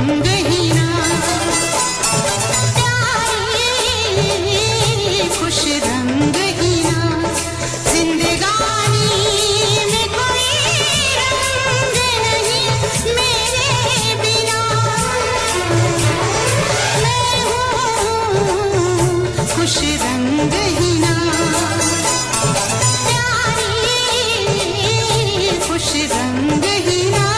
रंग ही ना, प्यारे खुश रंग ही ना, जिंदगानी में कोई रंग नहीं मेरे बिना। मैं हूँ खुश रंग ही ना, प्यारे खुश रंग ही ना।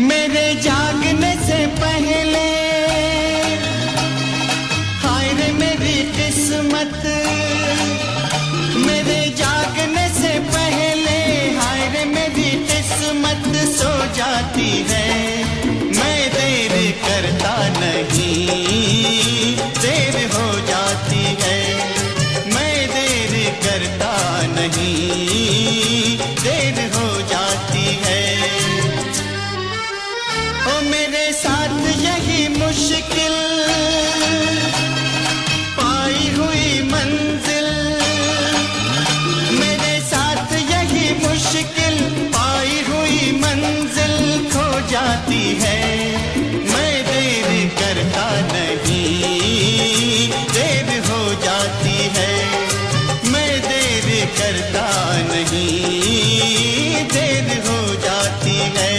मेरे जागने से पहले हाय रे मेरी किस्मत, मेरे जागने से पहले हाय रे मेरी किस्मत सो जाती है। मैं देर करता नहीं, देर हो जाती है। मैं देर करता नहीं, देर हो जाती है। ओ मेरे साथ यही मुश्किल पाई हुई मंजिल, मेरे साथ यही मुश्किल पाई हुई मंजिल खो जाती है। मैं देर करता नहीं, देर हो जाती है। मैं देर करता नहीं, देर हो जाती है।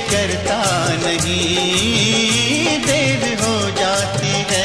करता नहीं, देर हो जाती है।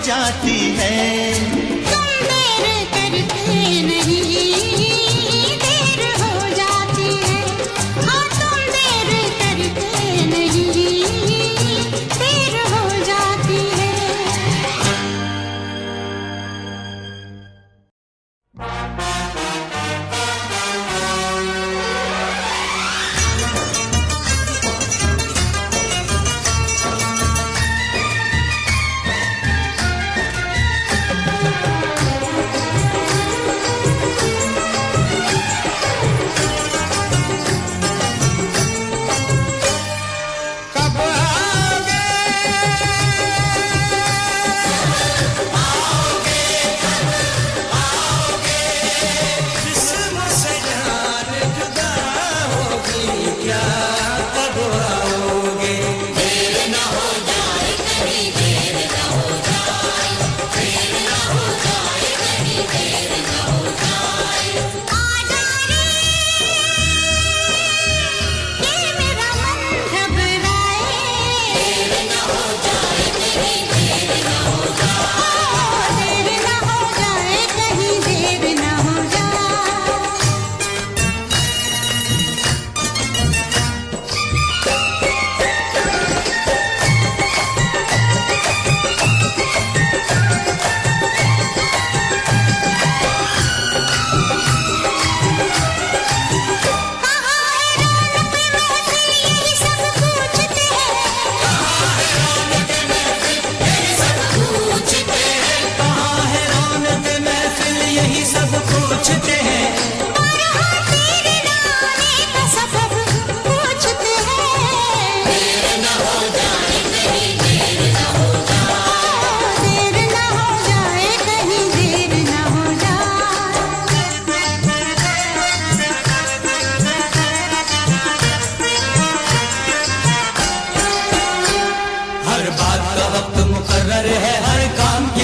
जाती है। तुम देर करते नहीं, देर हो जाती है। हाँ तुम देर करते नहीं, देर हो जाती है।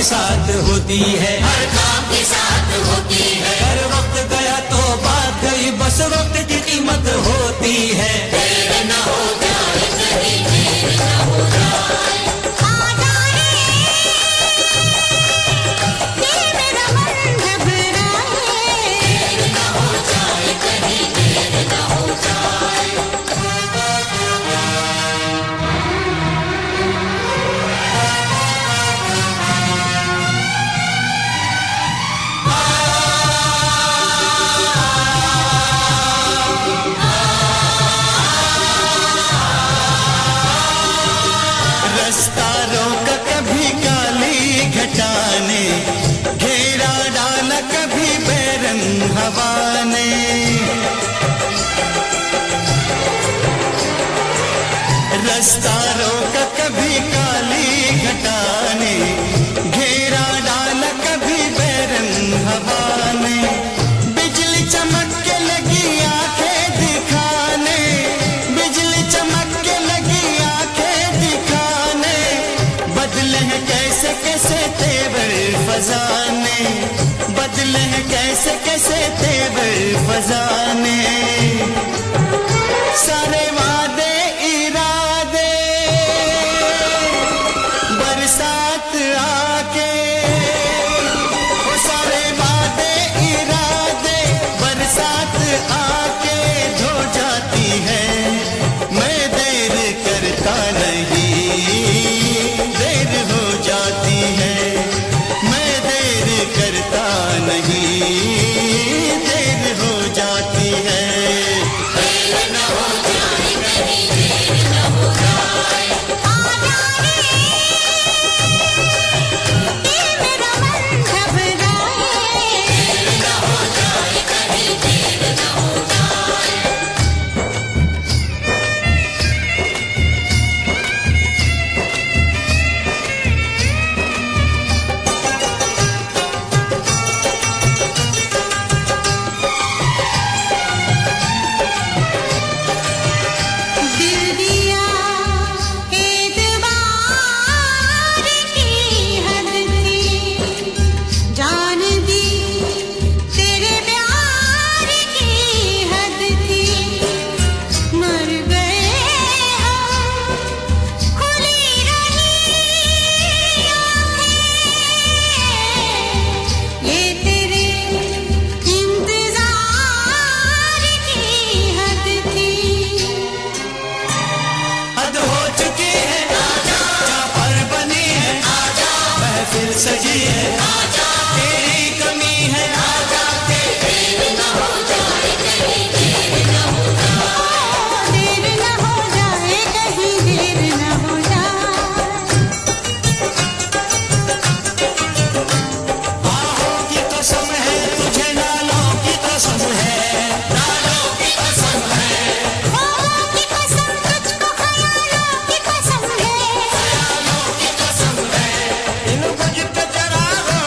साथ होती है, हर काम के साथ होती है। हर वक्त गया तो बात गई, बस वक्त की कीमत होती है। देर न हो जाए कहीं, देर न हो जाए। ये मेरा मन घबराए। देर न हो जाए कहीं, देर न हो जाए। रास्ता रोक कभी काली घटा ने, घेरा डाला कभी बैरंग हवा ने। रास्ता रोक कभी काली घटा ने, घेरा डाला कभी बैरंग हवा ने। बिजली चमक के लगी आंखें दिखाने, बिजली चमक के लगी आंखें दिखाने। बदले हैं कैसे कैसे तेवर फजाने, बदले हैं कैसे कैसे तेवर फजाने। सारे वादे इरादे बरसात आके, वो सारे वादे इरादे बरसात आके धो जाती है। मैं देर करता नहीं, देर हो जाती है। मैं देर करता नहीं, देर हो जाती है। नहीं है, तेरी कमी है, देर न हो जाए कहीं देर न हो जाए देर न हो जाए कहीं देर न हो जाए बाहों की कसम है तुझे, नालों की कसम है, नालों की कसम है ख्वाबों की कसम तुझको ख्यालों की कसम है ख्यालों की कसम है इन बुझ के चरागों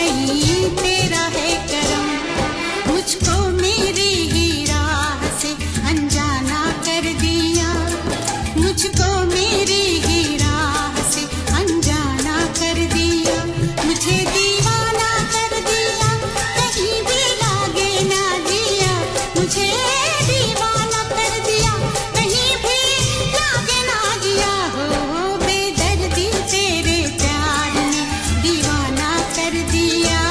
नहीं तेरा है करम, मुझको मेरी ही राह से अनजाना कर दिया, मुझको मेरी ही राह से अनजाना कर दिया, मुझे दीवाना कर दिया, कहीं भी लागे ना जिया, मुझे दीवाना कर दिया, कहीं भी लागे ना जिया। हो बेदर्दी तेरे प्यार ने दीवाना कर दिया,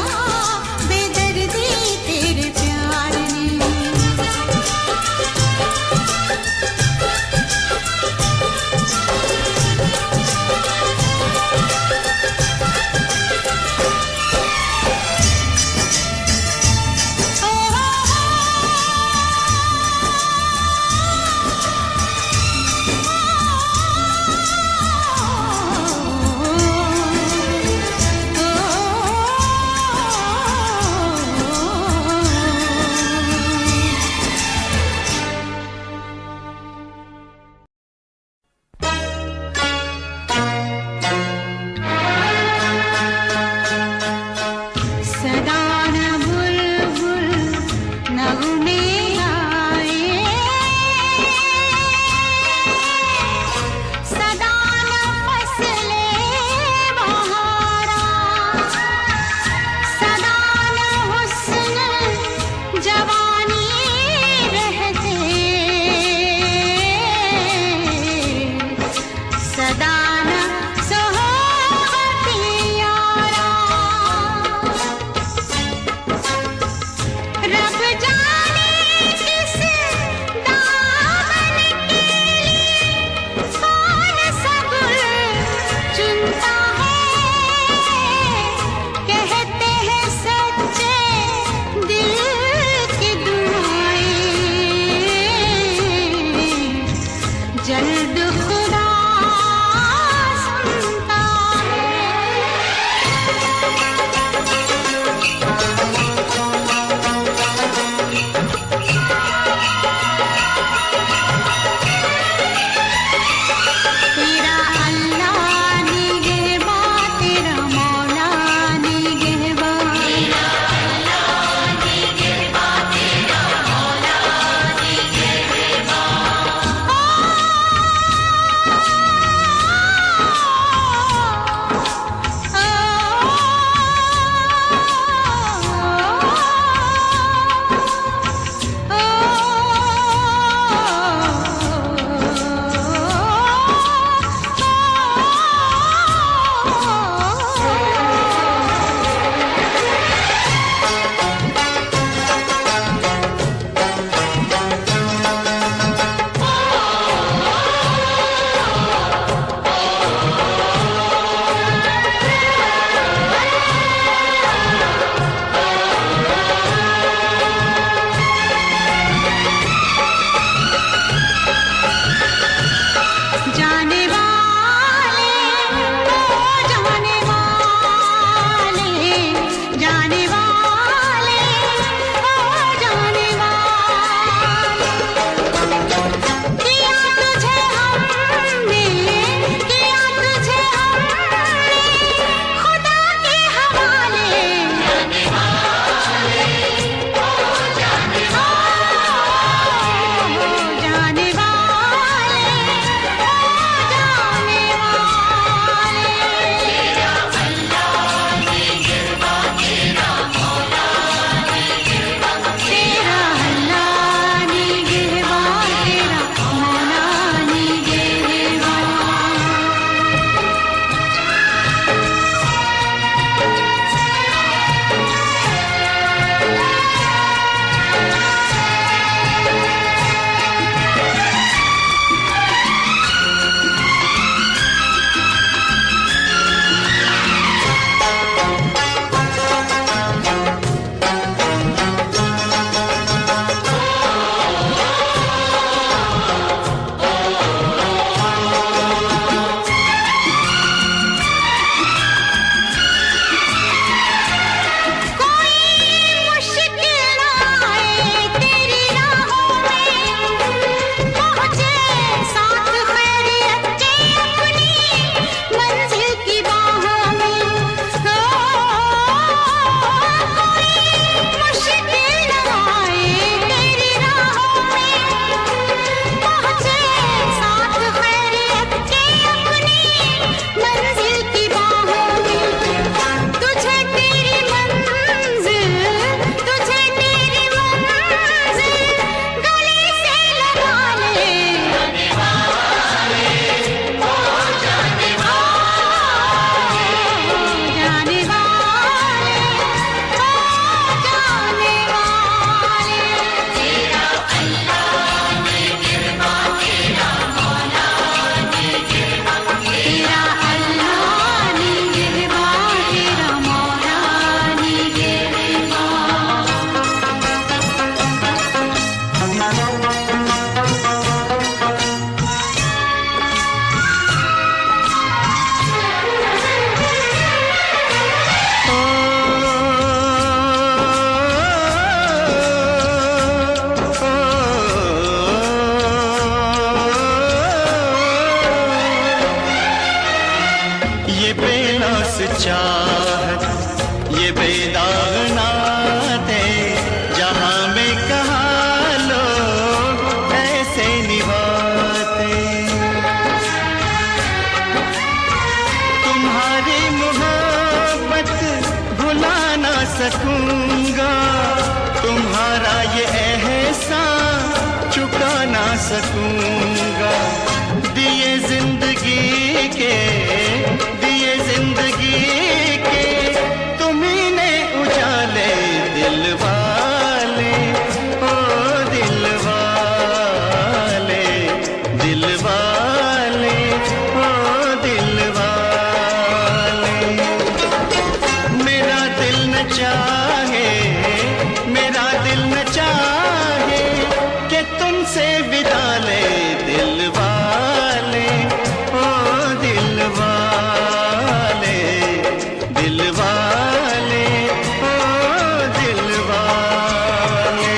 दाग नाते जहां में कहा लोग ऐसे निभाते। तुम्हारी मोहब्बत भुला ना सकूंगा, तुम्हारा ये एहसान चुका ना सकूंगा। दिए जिंदगी के तुम्ही ने उजाले दिल वाले, ओ दिल वाले, दिल वाले, ओ दिल वाले। मेरा दिल न चाहे, मेरा दिल न चाहे कि तुमसे विदा ले दिल वाले, ओ दिल वाले, दिल वाले, ओ दिल वाले।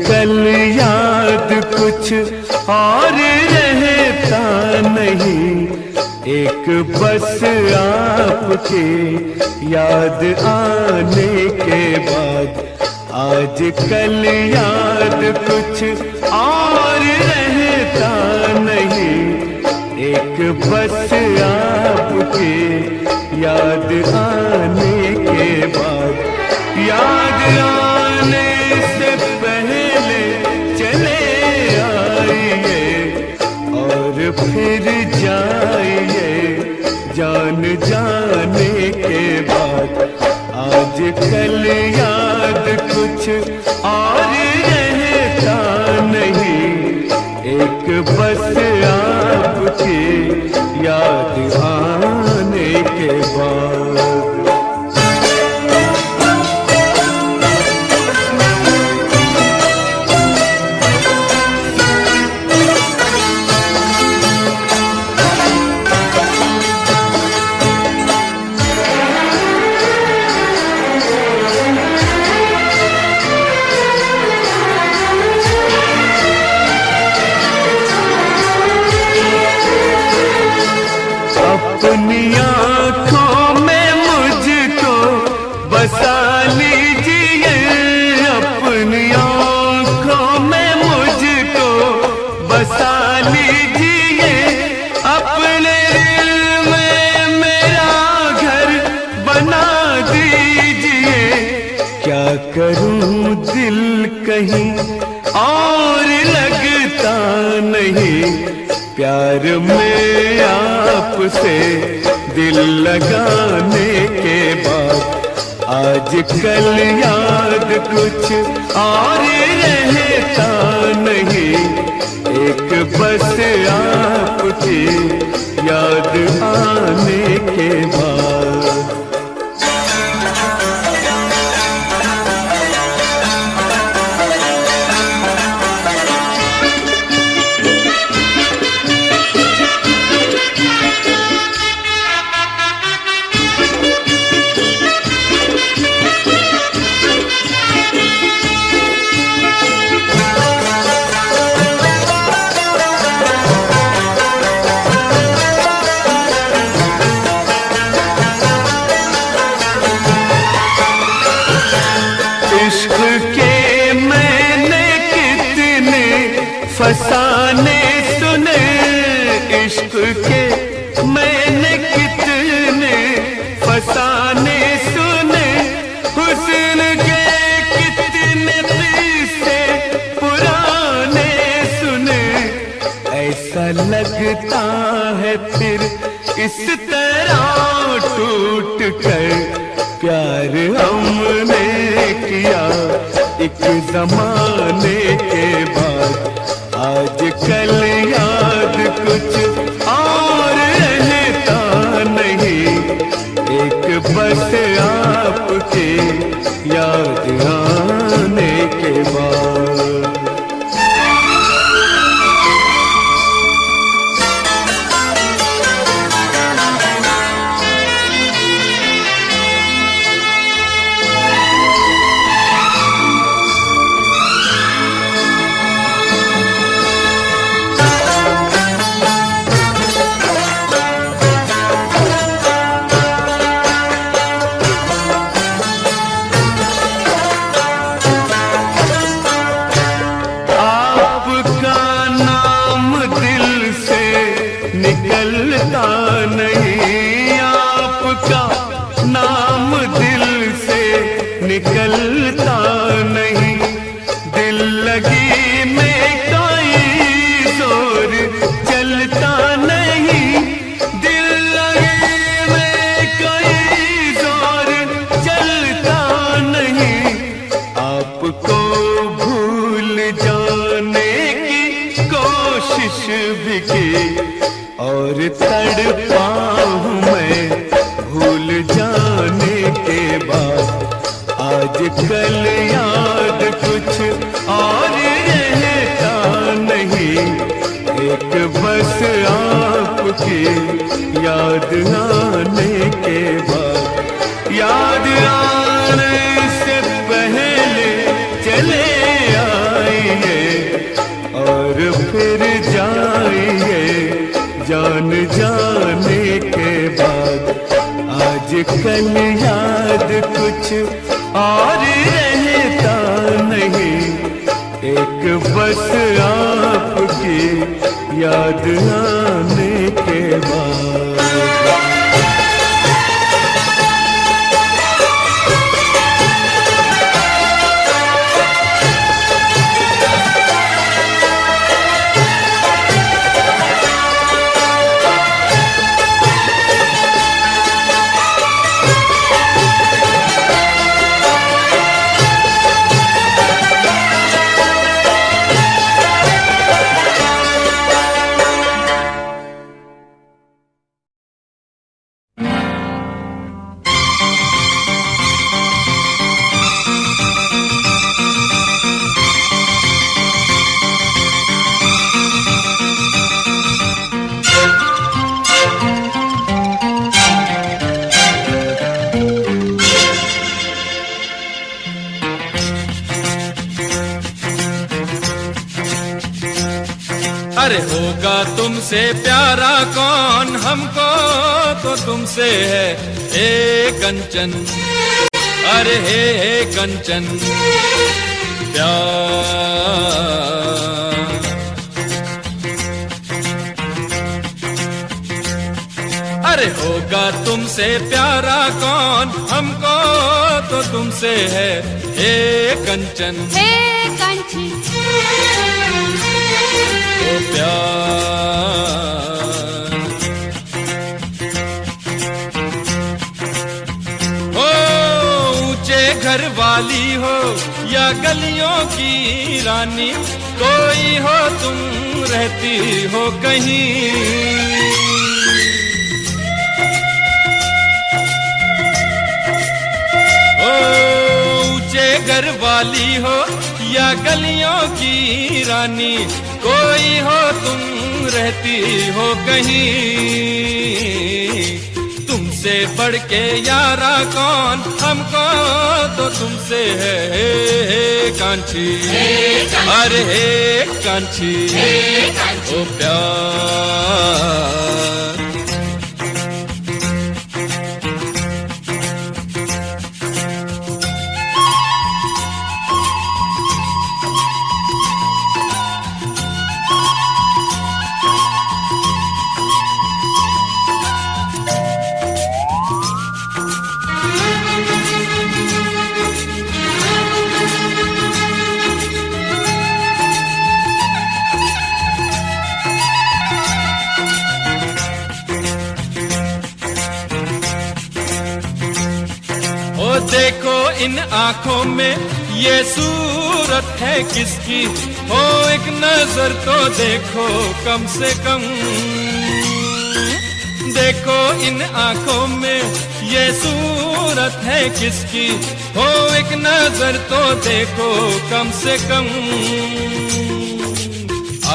कल याद कुछ और रहता नहीं, एक बस आपके याद आने के बाद। आज कल याद कुछ और रहता नहीं, एक बस आपके याद आने के बाद। याद आने से पहले चले आइए और फिर जाइए, जान जाने के बाद आज कल याद कुछ और रहता नहीं, एक बस आपकी याद आने के बाद। अपनी आँखों में मुझको बसा लीजिए, अपनी आँखों में मुझको बसा लीजिए, अपने दिल में मेरा घर बना दीजिए। क्या करूं दिल कहीं और लगता नहीं, प्यार में आपसे दिल लगाने के बाद आज कल याद कुछ और रहता नहीं, एक बस आपकी याद आने के बाद। इश्क के मैंने कितने फसाने सुने, इश्क के मैंने कितने फसाने सुने, हुस्न के कितने किस्से पुराने सुने। ऐसा लगता है फिर इस तरह टूट कर प्यार हमने किया एक जमाने के बाद, आज कल याद कुछ और रहता नहीं, एक बस आपके याद आने के बाद। निकलता नहीं, आपका नाम दिल से निकलता नहीं, दिल लगी में कोई जोर चलता नहीं, दिल लगी में कोई जोर चलता नहीं। आपको भूल जाने की कोशिश भी की और तड़पा हूँ मैं भूल जाने के बाद, आज कल याद कुछ और रहता नहीं, एक बस आपकी याद आने के बाद। याद आने से पहले चले आइए और फिर जाइए जान जाने के बाद, आज कल याद कुछ और रहता नहीं, एक बस आपकी याद आने के बाद। होगा तुमसे प्यारा कौन, हमको तो तुमसे है हे कंचन, अरे हे कंचन प्यार। अरे होगा तुमसे प्यारा कौन, हमको तो तुमसे है हे कंचन, हे कांची ओ प्यार। हो ऊंचे घर वाली हो या गलियों की रानी, कोई हो तुम रहती हो कहीं। ऊंचे घर वाली हो या गलियों की रानी, कोई हो तुम रहती हो कहीं। तुमसे बढ़ के यारा कौन, हमको तो तुमसे है हे कांची, अरे हे कांची ओ प्यार। देखो इन आंखों में ये सूरत है किसकी, हो एक नजर तो देखो कम से कम। देखो इन आंखों में ये सूरत है किसकी, हो एक नजर तो देखो कम से कम।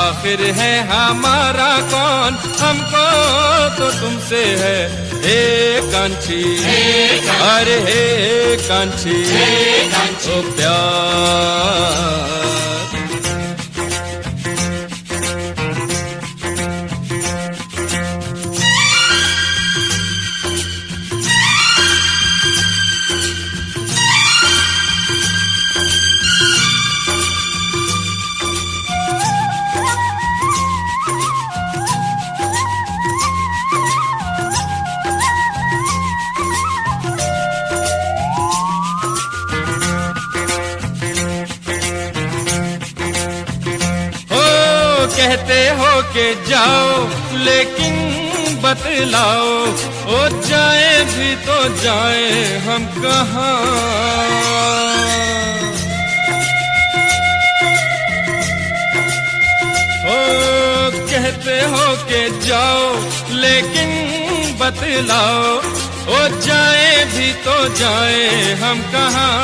आखिर है हमारा कौन, हमको तो तुमसे है हे कांची, अरे हे कांची ओ प्यार। कहते हो के जाओ लेकिन बतलाओ, ओ जाए भी तो जाए हम कहाँ। ओ कहते हो के जाओ लेकिन बतलाओ, ओ जाए भी तो जाए हम कहाँ।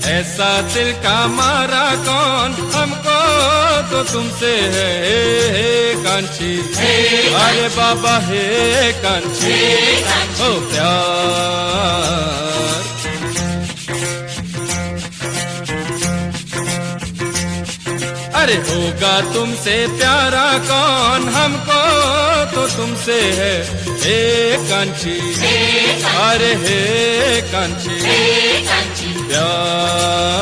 ऐसा दिल का मारा कौन, हमको तो तुमसे है हे कांची, अरे बाबा हे कांची ओ प्यार। अरे होगा तुमसे प्यारा कौन, हमको तो तुमसे है हे कांची, अरे हे कांची प्यार।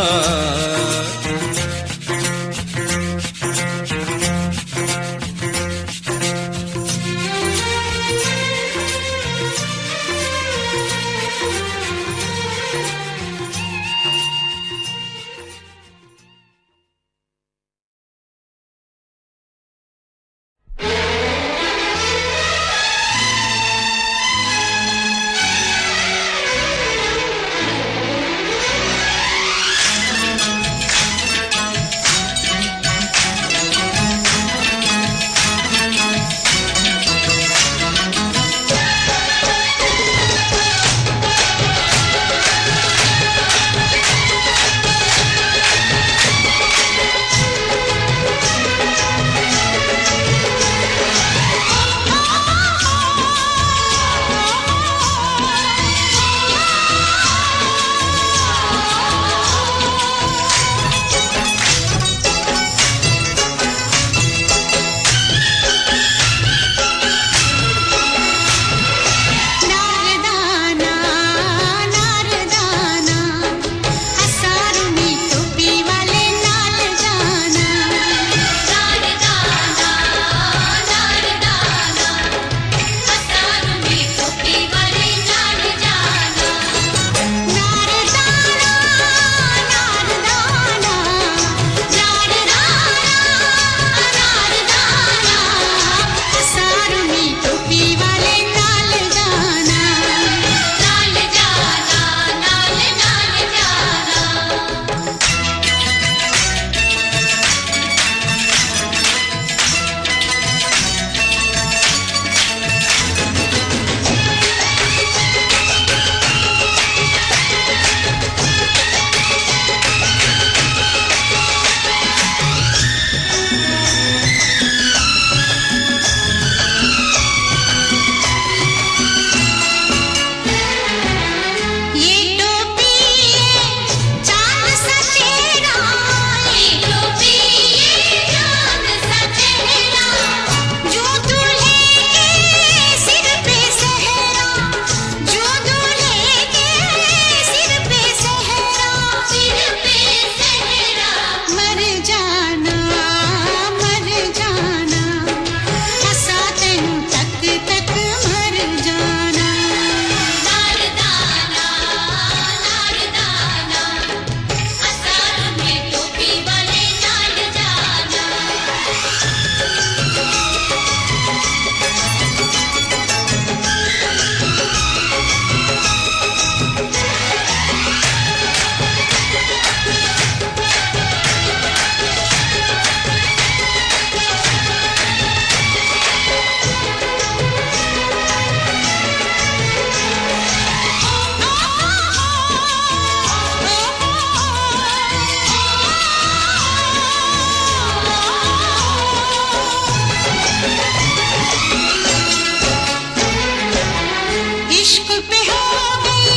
इश्क पे हो गई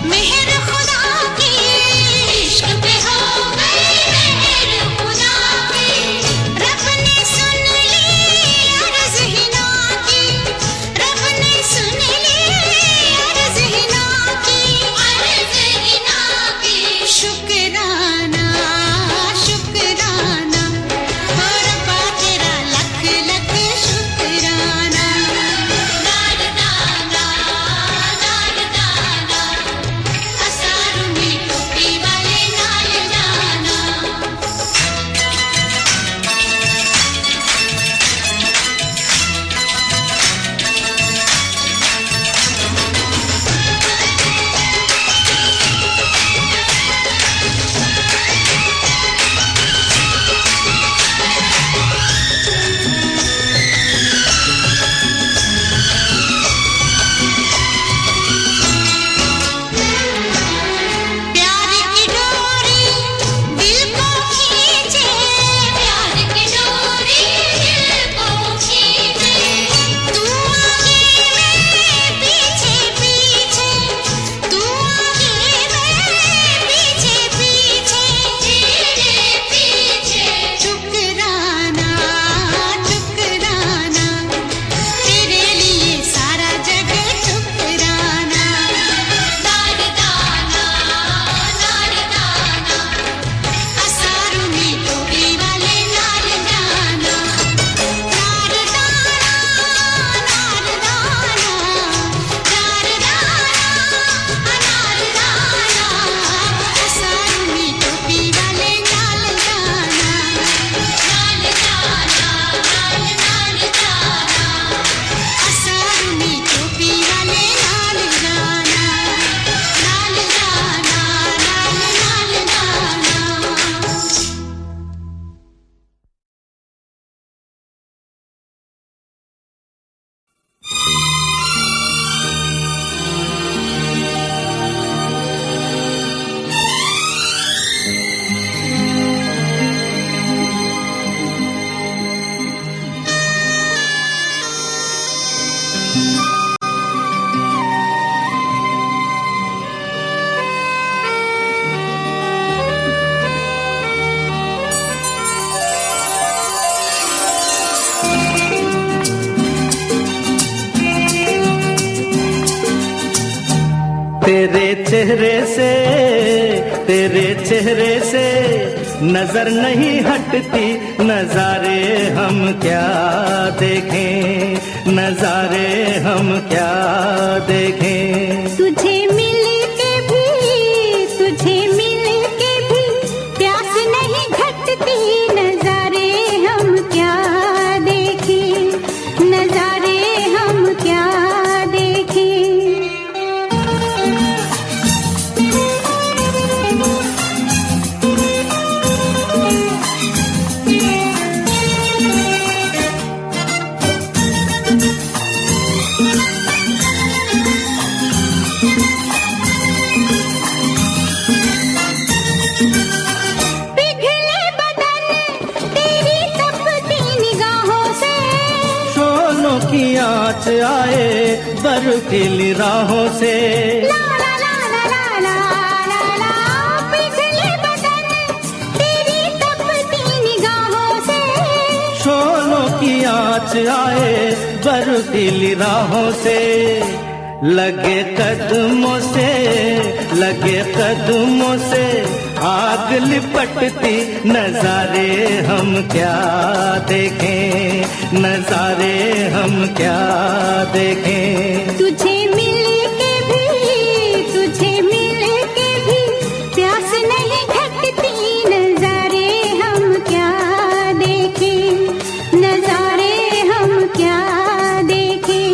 मेहर खुदा की, इश्क पे हो गई मेहर खुदा की, रब ने सुन ली अर्ज़ हिना की, रब ने सुन ली अर्ज़ हिना की, अर्ज़ हिना की। शुक्राना शुक्राना हो रब्बा तेरा लख लख शुक्राना। नार दाना असारू में टोपी वाले नाल जाना। प्यार की डोरी दिल को खींचे, प्यार की डोरी दिल को खींचे, तू आगे मैं पीछे पीछे, तू आगे मैं पीछे पीछे, तेरे पीछे। शुक्राना शुक्राना तेरे लिए सारा जग शुक्राना। नार दाना असारू में टोपी वाले नाल जाना। नार दाना असारू में टोपी वाले नाल जाना। नाल जाना असारू में टोपी वाले नाल जाना। नाल जाना नाल जाना। तेरे चेहरे से नजर नहीं हटती, नजारे हम क्या देखें, नजारे हम क्या देखें। तुझे मिल के भी प्यास नहीं घटती, नजारे हम क्या देखें, नजारे हम क्या देखें। पिघले बदन तेरी तपती निगाहों से, शोलों की आँच आए बर्फीली राहों से। ला ला ला ला ला ला ला, पिघले बदन तेरी तपती निगाहों से, शोलों की आँच आए बर्फीली राहों से। लगे कदमों से आग लिपटती, नजारे हम क्या देखें, नजारे हम क्या देखें। तुझे मिल के भी प्यास नहीं घटती, नजारे हम क्या देखें, नजारे हम क्या देखें।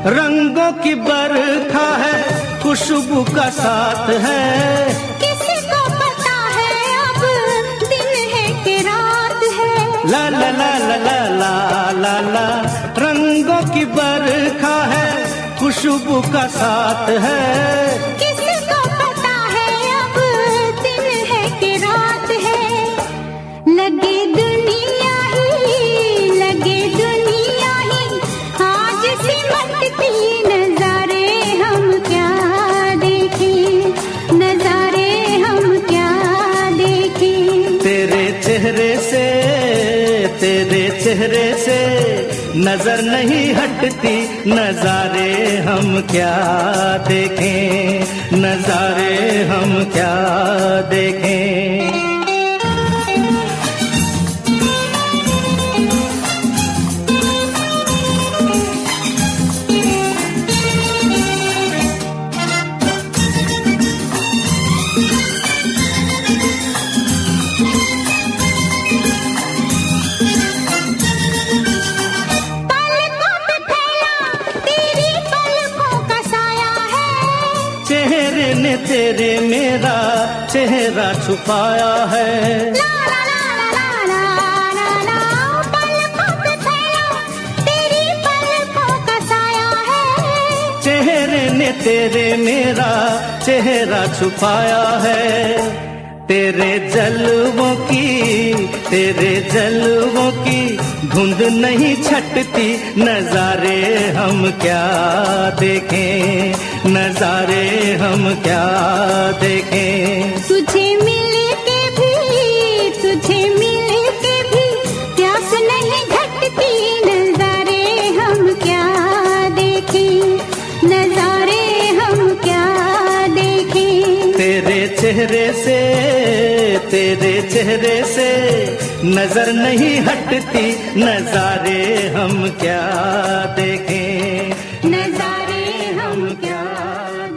रंगों की बरखा है, खुशबू का साथ है, किसी को पता है अब दिन है कि खुशबू का साथ है। किसको पता है अब दिन है कि रात है, लगे दुनिया ही आज सिमटती नजारे हम क्या देखें, नजारे हम क्या देखें। तेरे चेहरे से नजर नहीं हटती, नजारे हम क्या देखें, नजारे हम क्या देखें। तेरे मेरा चेहरा छुपाया है। ला ला ला ला ला ला ला, पलकों पे फैला तेरी पलकों का साया है। चेहरे ने तेरे मेरा चेहरा छुपाया है। तेरे जलवों की धुंध नहीं छटती, नजारे हम क्या देखें, नजारे हम क्या देखें। तुझे मिल के भी प्यास नहीं घटती, नजारे हम क्या देखें, नजारे हम क्या देखें। तेरे चेहरे से नजर नहीं हटती, नजारे हम क्या देखें, नजारे हम क्या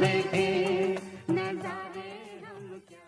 देखें, नजारे हम क्या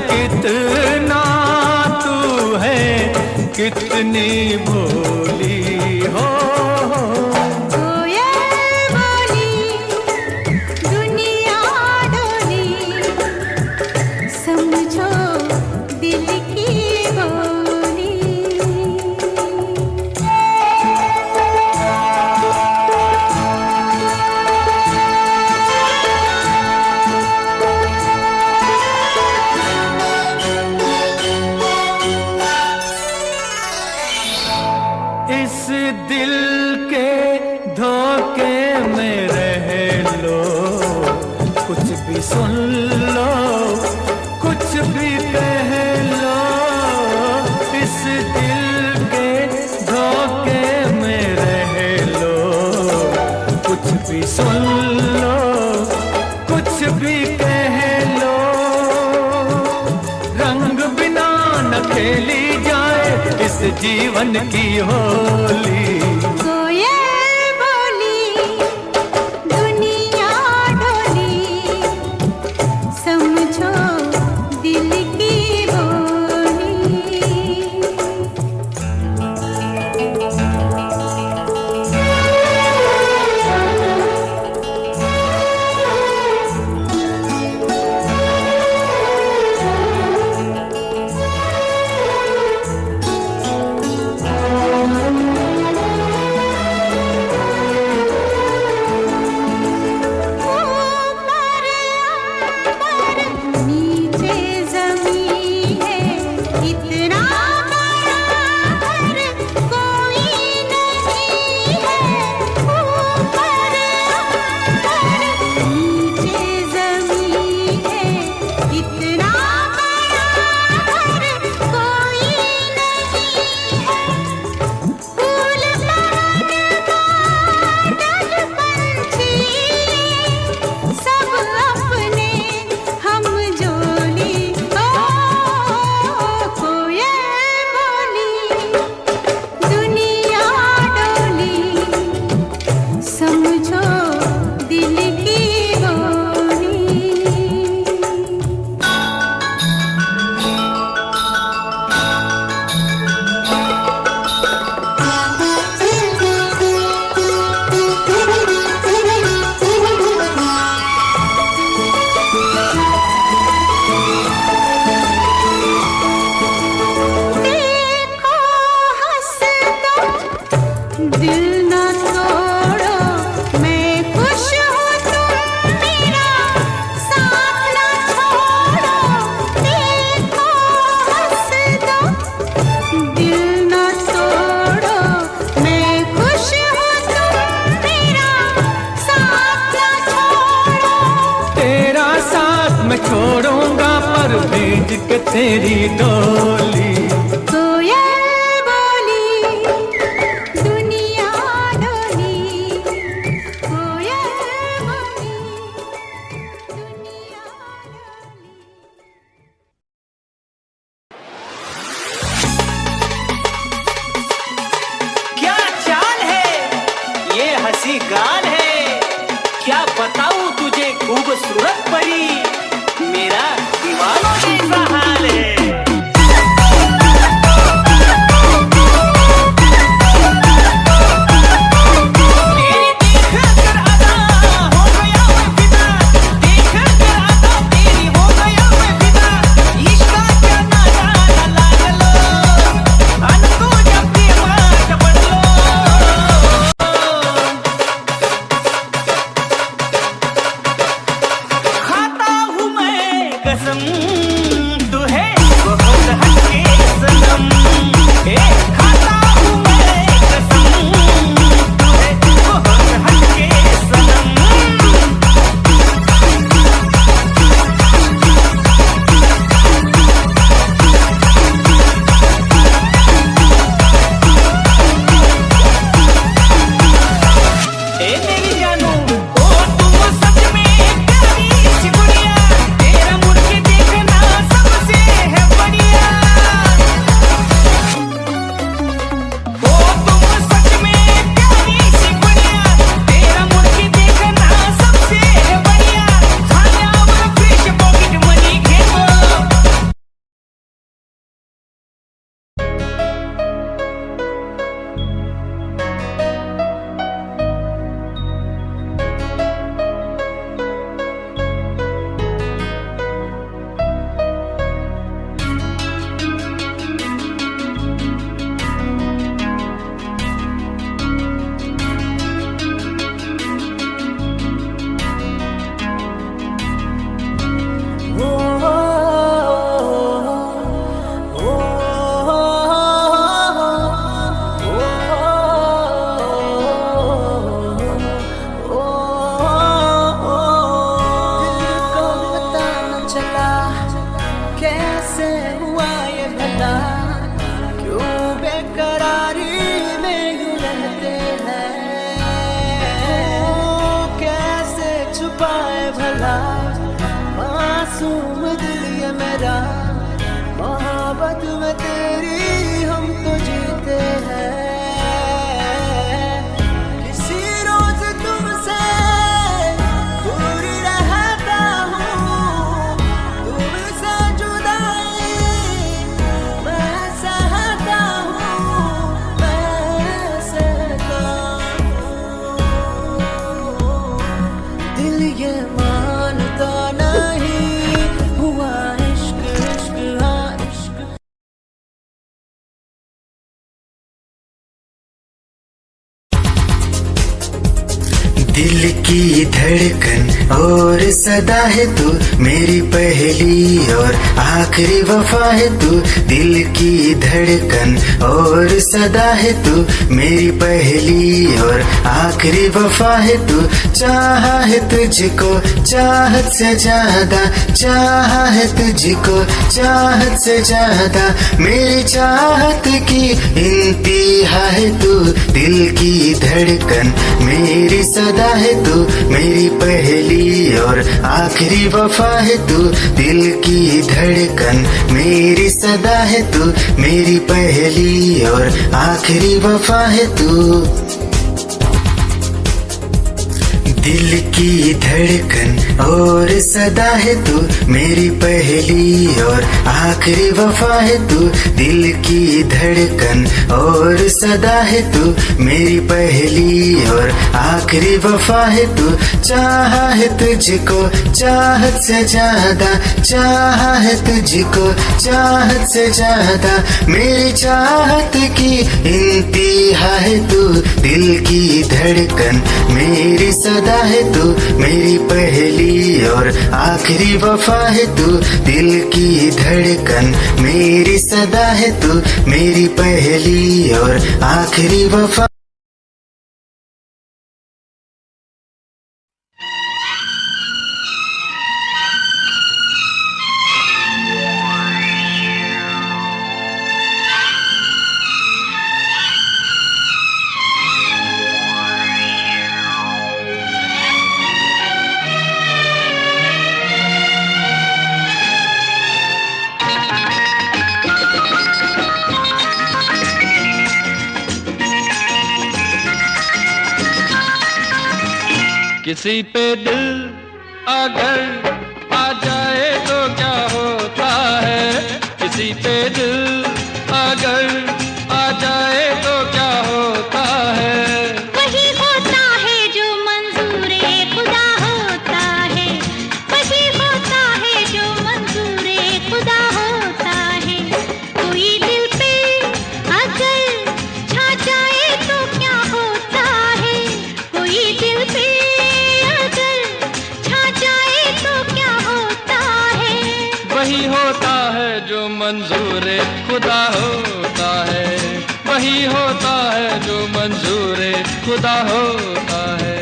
कितना तू है, कितनी भोली हो। कोयल बोली दुनिया डोली, समझो दिल की बोली। इस दिल के धोखे में रह लो, कुछ भी सुन लो, कुछ भी कह लो। इस दिल के धोखे में रह लो, कुछ भी सुन लो, कुछ भी कह लो। रंग बिना न खेली जाए इस जीवन की होली। कोयल बोली दुनिया डोली, समझो दिल की बोली। के तेरी डोली। कोयल बोली दुनिया डोली, कोयल बोली दुनिया डोली। क्या चाल है ये हंसी गाल है, क्या बताऊं तुझे खूबसूरत परी, मेरा दीवानों जैसा हाल है। खाता हूँ मैं कसम, तू है बहुत हटके सनम। खाता हूँ मैं कसम, तू है बहुत हटके सनम। मेरी जानू ओ तुम सच में प्यारी सी गुड़िया, तेरा मुड़ के देखना सबसे है बढ़िया। ओ तुम सच में प्यारी सी गुड़िया, तेरा मुड़ के देखना सबसे है बढ़िया। खाना और फ्रेश पॉकेट मनी घेरो। कैसे हुआ ये भला, क्यों बेकरारी में यूं रहते हैं। कैसे छुपाए भला मासूम दिल ये मेरा, मोहब्बत में तेरी हम तो जीते हैं। किसी रोज तुमसे दूर रहता हूँ, तुमसे जुदाई मैं सहता हूँ, मैं सहता हूँ। दिल ये मानता नहीं हुआ इश्क, इश्क हाँ इश्क। दिल की धड़कन और सदा है तू, मेरी पहली और आखिरी वफा है तू। दिल की धड़कन और सदा है तू, मेरी पहली और आखिरी वफा है तू। चाहा है तुझको चाहत से ज्यादा, चाहा है तुझको चाहत से ज्यादा। मेरी चाहत की इंतहा है तू, दिल की धड़कन मेरी सदा है तू। मेरी पहली और आखिरी वफा है तू, दिल की धड़कन मेरी सदा है तू। मेरी पहली और आखिरी वफा है तू। दिल की धड़कन और सदा है तू, मेरी पहली और आखिरी वफा है तू। दिल की धड़कन और सदा है तू, मेरी पहली और आखिरी वफा है तू। चाहा है तुझको चाहत से ज्यादा, चाहा है तुझको चाहत से ज्यादा। मेरी चाहत की इंतहा है तू, दिल की धड़कन मेरी सदा है तू। मेरी पहली और आखिरी वफा है तू, दिल की धड़कन मेरी सदा है तू। मेरी पहली और आखिरी वफा। किसी पे दिल अगर आ जाए तो क्या होता है, किसी पे दिल अगर आ जाए तो क्या होता है। वही होता है जो मंजूरे खुदा होता है, वही होता है जो मंजूरे खुदा होता है। कोई दिल पे अगर छा जाए तो क्या होता है, कोई दिल पे अगर छा जाए तो क्या होता है। वही होता है जो मंजूरे खुदा होता है, वही होता है जो मंजूरे खुदा होता है।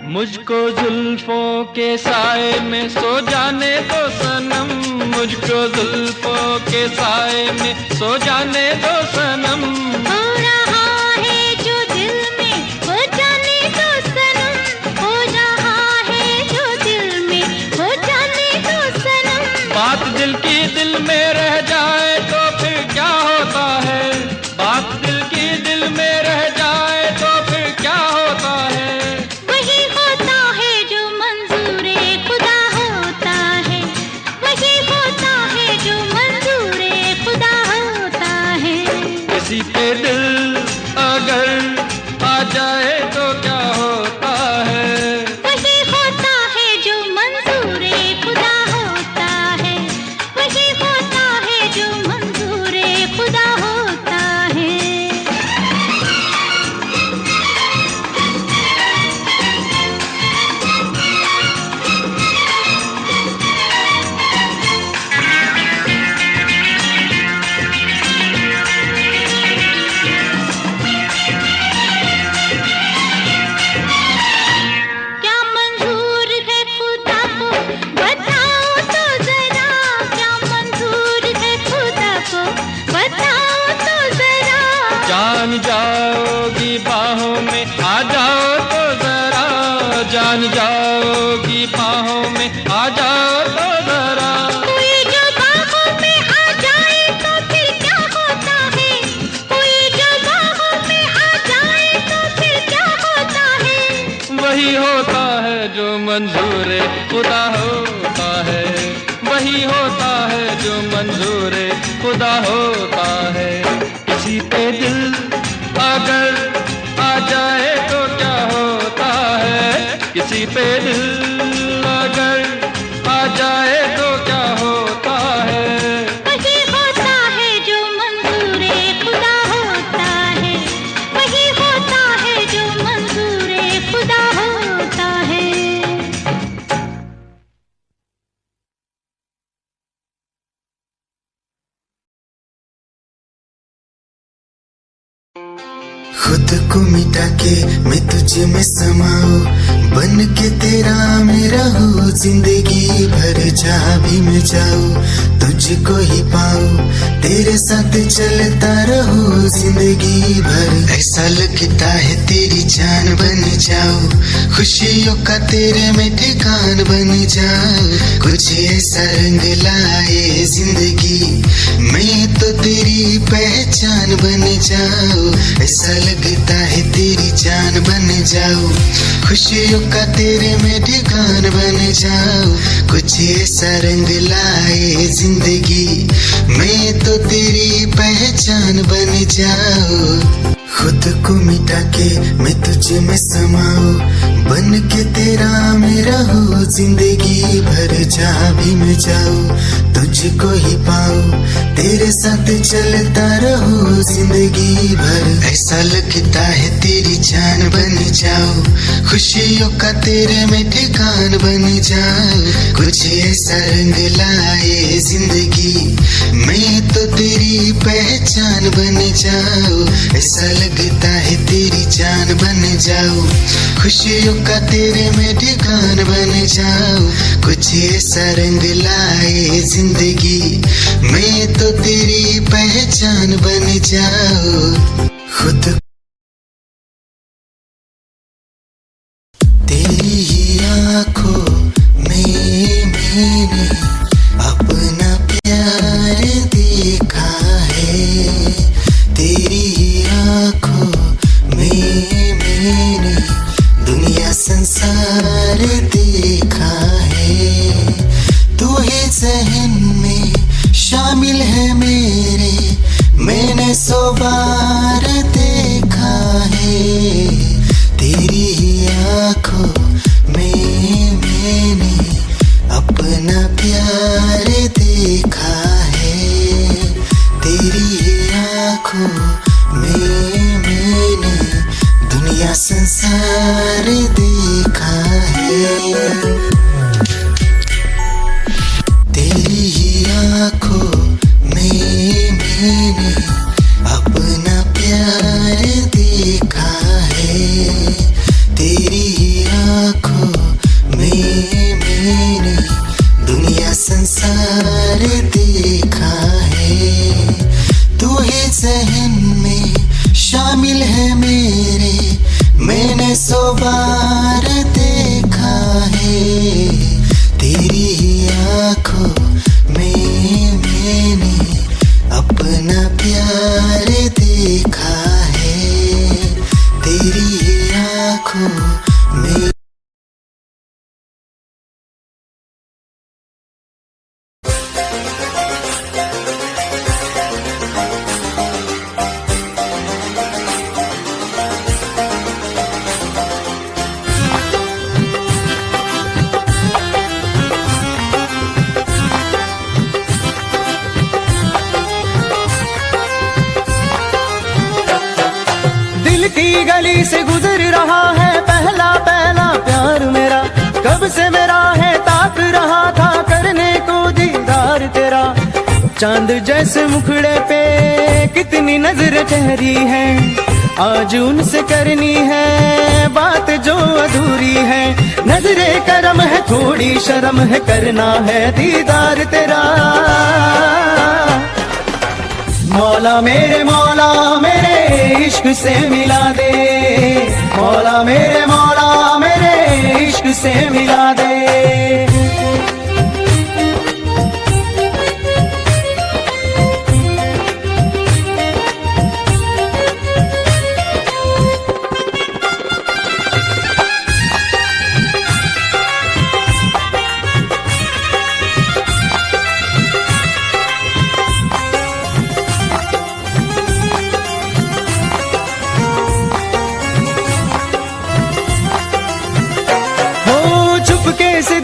मुझको जुल्फों के साए में सो जाने दो सनम, मुझको जुल्फों के साए में सो जाने दो सनम। हो रहा है जो दिल में हो जाने दो सनम, हो रहा है जो दिल में हो जाने दो सनम। बात दिल की दिल में रह जाए तो फिर क्या होता है, बात दिल की दिल में रह जाए तो फिर क्या होता है। वही होता है जो मंजूरे खुदा होता है, वही होता है जो मंजूरे खुदा होता है। किसी पे दिल अगर आ जाए तो क्या होता है, वही होता है जो मंजूरे खुदा होता है, वही होता है जो मंजूरे खुदा होता है। क्या मंजूर है खुदा को बताओ तो जरा, क्या मंजूर है खुदा को बताओ तो जरा। जान जाओगी बाहों में आ जाओ तो जरा, जान जाओगी बाहों में आ जाओ तो जरा। कोई जो बाहों में आ जाए तो फिर क्या होता है, कोई जो बाहों में आ जाए तो फिर क्या होता है। वही होता है जो मंजूरे खुदा होता है, वही होता है जो मंजूरे खुदा होता है। किसी पे दिल अगर आ जाए तो क्या होता है, किसी पे दिल अगर आ जाए तो क्या होता है। वही होता है जो मंजूरे खुदा होता है, वही होता है जो मंजूरे खुदा होता है। खुद को मिटा के मैं तुझे में समाऊं, बन के तेरा मेरा हूँ जिंदगी भर। जहाँ भी मैं जाऊँ तुझको ही पाऊँ, तेरे साथ चलता रहूं जिंदगी भर। ऐसा लगता है तेरी जान बन जाऊं, खुशियों का तेरे में ठिकान बन जाऊं। कुछ ऐसा रंग लाए जिंदगी, मैं तो तेरी पहचान बन जाऊं। ऐसा लगता है तेरी जान बन जाऊं, खुशियों का तेरे में ठिकान बन जाऊं। कुछ ऐसा रंग लाए जिंदगी, मैं तो तेरी पहचान बन जाऊं। खुद को मिटा के मैं तुझे में समाऊं, बन के तेरा मेरा हूँ जिंदगी भर। जहाँ भी मैं जाऊँ तुझको ही पाऊँ, तेरे साथ चलता रहूं जिंदगी भर। ऐसा लगता है तेरी जान बन जाऊं, खुशियों का तेरे में ठिकान बन जाऊं। कुछ ऐसा रंग लाए जिंदगी, मैं तो तेरी पहचान बन जाऊं। ऐसा लगता है तेरी जान बन जाऊं, खुशियों का तेरे में ठिकान बन जाऊं। कुछ ऐसा रंग लाए जिंदगी, मैं तो तेरी पहचान बन जाऊं। खुद तेरी ही आंखों में मैंने अपना प्यार देखा है। तेरी ही आंखों में मैंने दुनिया संसार देखा है। तू ही ज़हन में शामिल है मेरे, मैंने 100 बार देखा है। तेरी ही आंखों में मैंने अपना प्यार देखा है। तेरी ही आंखों में मैंने दुनिया संसार देखा है। तेरी ही आंखों में मैंने अपना प्यार देखा है। तेरी ही आंखों में मैंने दुनिया संसार देखा है। तू ही ज़हन में शामिल है मेरे, मैंने 100 बार देखा है। तेरी ही आंखों में मैंने अपना प्यार देखा है। तेरी ही आंखों में दिल की गली से गुजर रहा है पहला पहला प्यार मेरा। कब से मेरा है ताक रहा था करने को दीदार तेरा। चांद जैसे मुखड़े पे कितनी नजर ठहरी है, आज उनसे करनी है बात जो अधूरी है। नजरे करम है थोड़ी शर्म है, करना है दीदार तेरा। मौला मेरे इश्क से मिला दे। मौला मेरे इश्क से मिला दे। से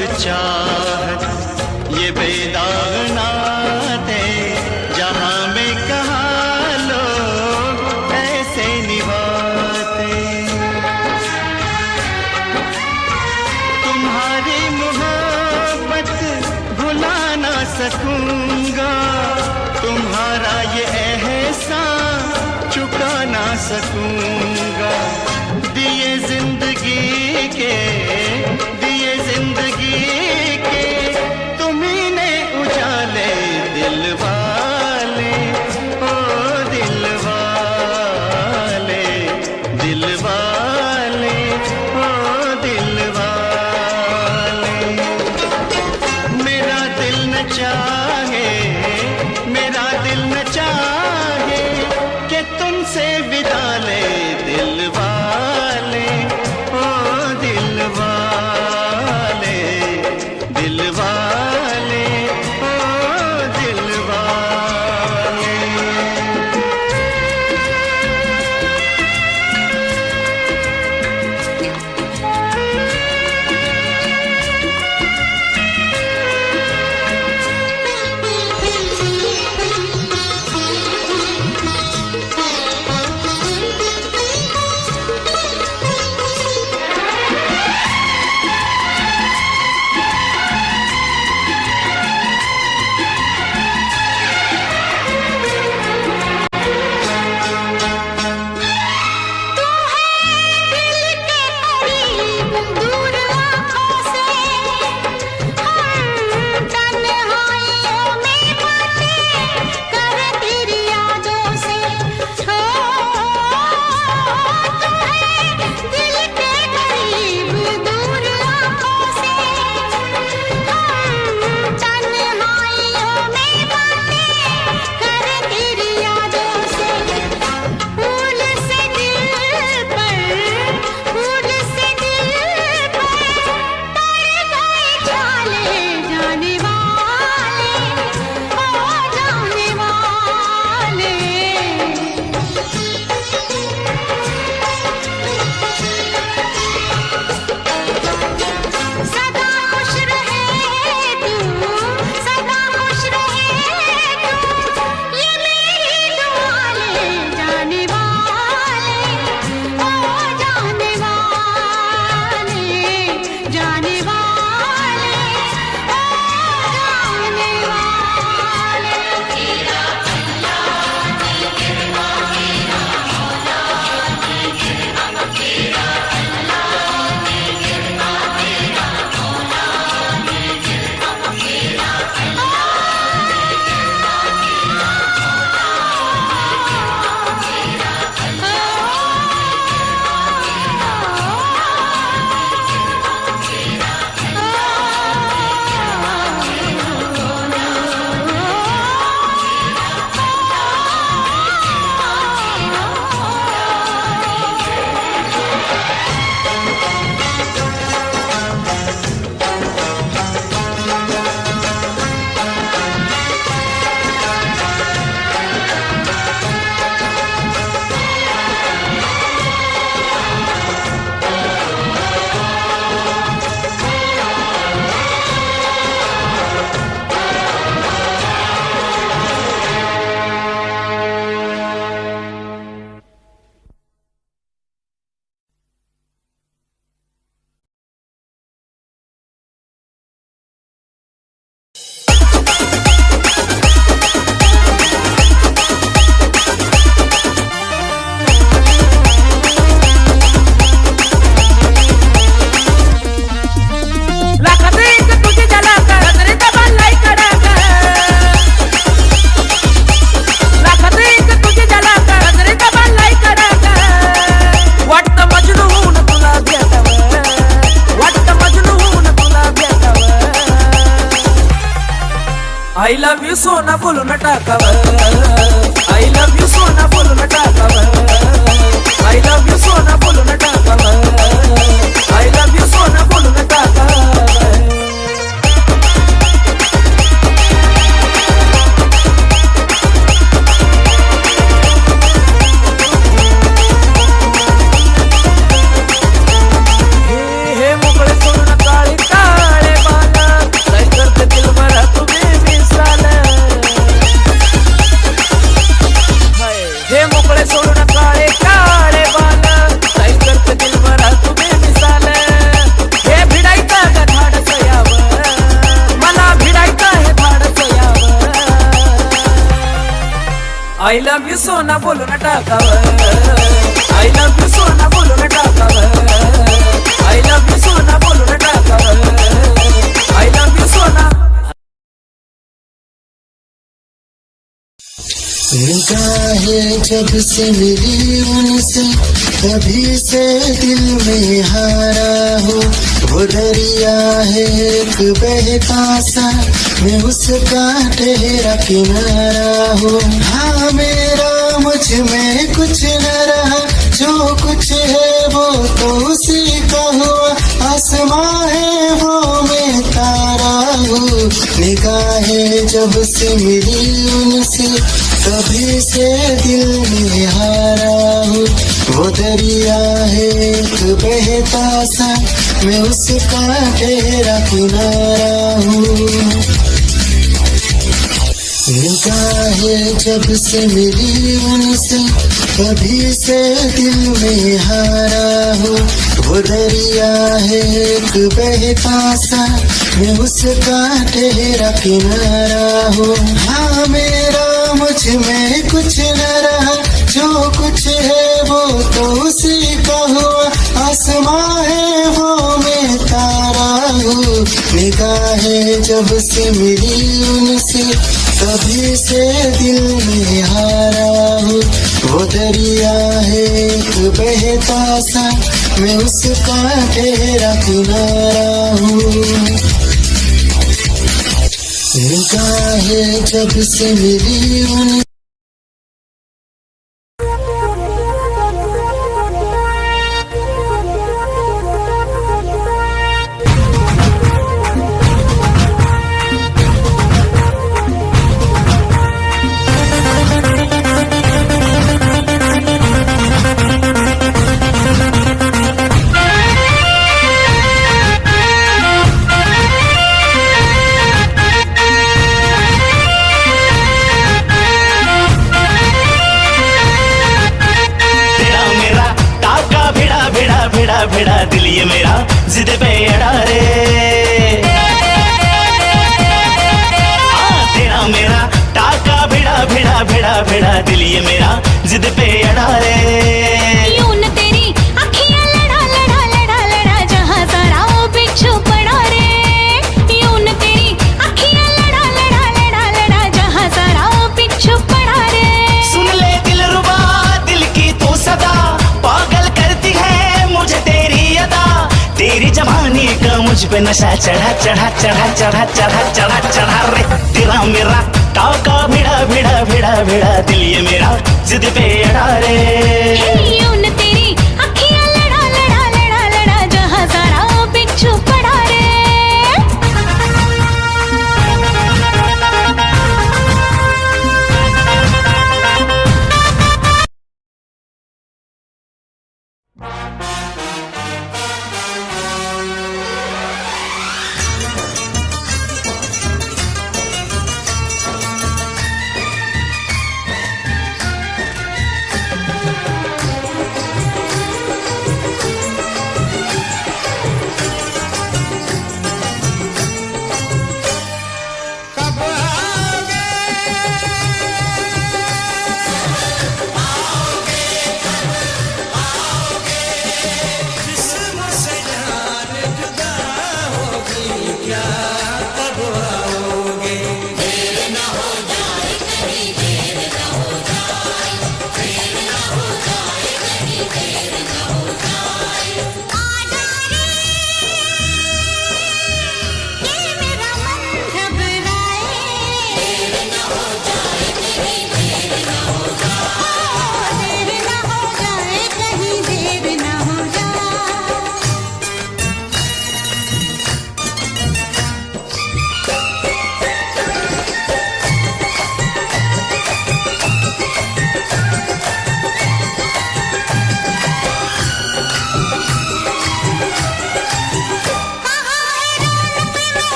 चाहत ये बेदाग नाते जहां में कहाँ लोग ऐसे निभाते। तुम्हारी मोहब्बत भुला ना सकूंगा, तुम्हारा ये एहसान चुका ना सकूंगा। दिए जिंदगी के तुम्ही ने उजाले दिल वाले, ओ दिल वाले, दिल वाले, ओ दिल वाले। मेरा दिल न चाहे, मेरा दिल न चाहे कि तुमसे विदा ले दिल वाले, ओ दिल वाले, दिल वाले, ओ दिल वाले। I love you सोना बोलू न टाकावर, I love you सोना बोलू न टाकावर, I love you सोना बोलू न टाकावर, I love you सोना बोलू न टाकावर। हे मोकळे सोडून काळे काळे बा आय लव्ह यू सोना बोलून टाकावं, आय लव्ह यू सोना बोलून टाकावं, आय लव्ह यू सोना बोलून टाकावं, आय लव्ह यू सोना. निगाहें जब से मिली उनसे तभी से दिल में हारा हो, वो दरिया है एक बहता सा, मैं उसका ठहरा किनारा हो. हाँ मेरा मुझ में कुछ न रहा, जो कुछ है वो तो उसी का हुआ, आसमां है वो मैं तारा हूँ. निगाहें जब से मिली उनसे तभी से दिल में हारा हूँ, वो दरिया है एक बहता सा, मैं उसका ठहरा किनारा हूँ. निगाहें जब से मिली उनसे तभी से दिल में हारा हूँ, वो दरिया है एक बहता सा, मैं उसका ठहरा किनारा हूँ. हाँ मेरा मुझ में कुछ न रहा, जो कुछ है वो तो उसी का हुआ, आसमां है वो मैं तारा हूँ. निगाहें जब से मिली उनसे तभी से दिल में हारा हूँ, वो दरिया है एक बहता सा, मैं उसका ठहरा किनारा हूँ. निगाहें जब से मिली उन भिड़ा दिल ये मेरा जिद पे अड़ा रे, तेरा मेरा टाका भिड़ा भिड़ा भिड़ा भिड़ा दिल ये मेरा जिद पे अड़ा रे. यूं न तेरी अखियां लड़ा लड़ा लड़ा लड़ा, जहां सारा वो बिच्छू पड़ा रे. यूं न तेरी अखियां लड़ा लड़ा लड़ा लड़ा, जहां सारा वो बिच्छू पड़ा रे. सुन ले दिल रुबा दिल की तू सदा, पागल करती है मुझे तेरी अदा, तेरी जवानी का मुझ पे नशा चढ़ा चढ़ा चढ़ा चढ़ा चढ़ा चढ़ा चढ़ा रे. तेरा मेरा टाका भिड़ा भिड़ा भिड़ा भिड़ा दिल ये मेरा जिद पे अड़ा रे. यूं न तेरी अखियां लड़ा लड़ा लड़ा लड़ा, जहां सारा वो बिच्छू पड़ा रे.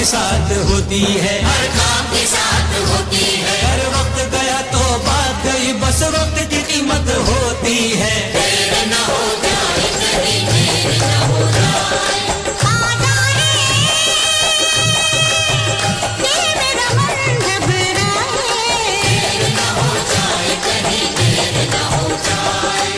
साथ होती है, हर काम के साथ होती है। हर वक्त गया तो बात गई, बस वक्त की कीमत होती है। देर न हो जाए कहीं, देर न हो जाए। आजा रे, ये मेरा मन घबराए। देर न हो जाए कहीं, देर न हो जाए।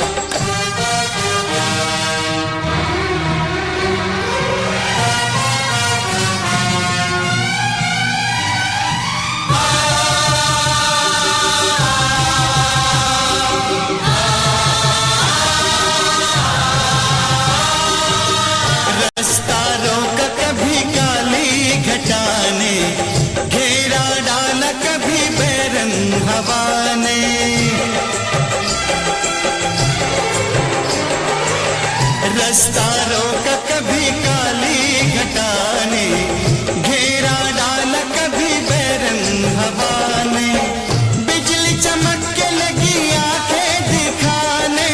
रास्ता रोका कभी काली घटा ने, घेरा डाला कभी बैरंग हवा ने। रास्ता रोका कभी काली घटा ने, घेरा डाला कभी बैरंग हवा ने। बिजली चमक के लगी आंखें दिखाने,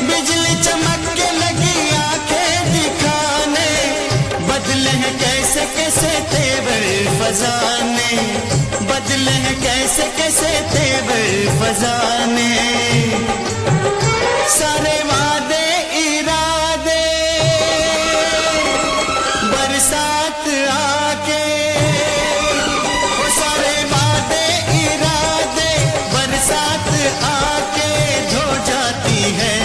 बिजली चमक के लगी आंखें दिखाने। बदले हैं कैसे कैसे तेवर फजाने, बदले हैं कैसे कैसे तेवर फजाने। सारे वादे इरादे बरसात आके, वो सारे वादे इरादे बरसात आके धो जाती है।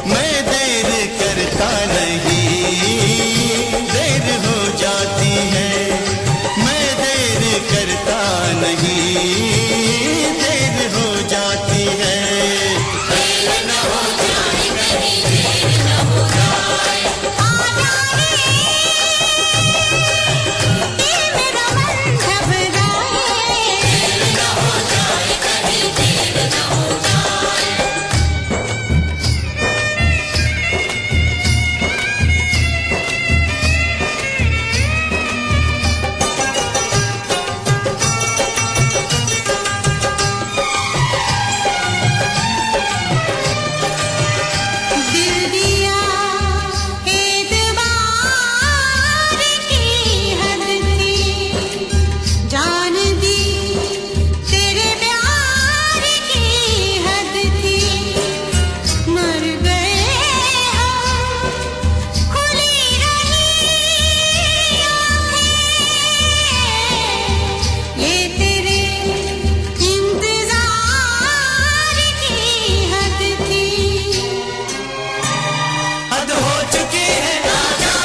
मैं देर करता नहीं, देर हो जाती है। मैं देर करता नहीं, देर हो जाती है। देर न हो जाए कहीं, देर न हो जाए। आजा रे, ये मेरा मन घबराए। देर न हो जाए कहीं, देर न हो जाए। दिल दिया एतबार की हद थी, जान दी तेरे प्यार की हद थी। मर गए हम, खुली रही आँखें, ये तेरे इंतजार की हद थी। हद हो चुकी है, आजा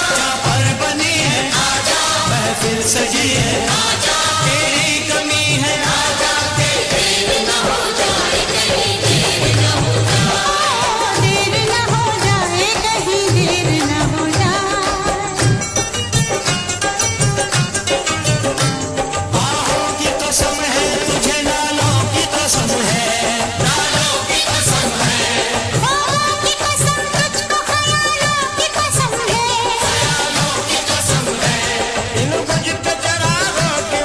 पर बनी है, आजा महफिल सजी है, आजा तेरी कमी है, आजा के देर न हो जाए कहीं, देर न हो जाए। देर न हो जाए कहीं, देर न हो जाए। बाहों की कसम है, तुझे नालों की कसम है, नालों की कसम है। ख्वाबों की कसम, तुझको ख्यालों की कसम है। ख्यालों की कसम है। इन वक्त चरागों के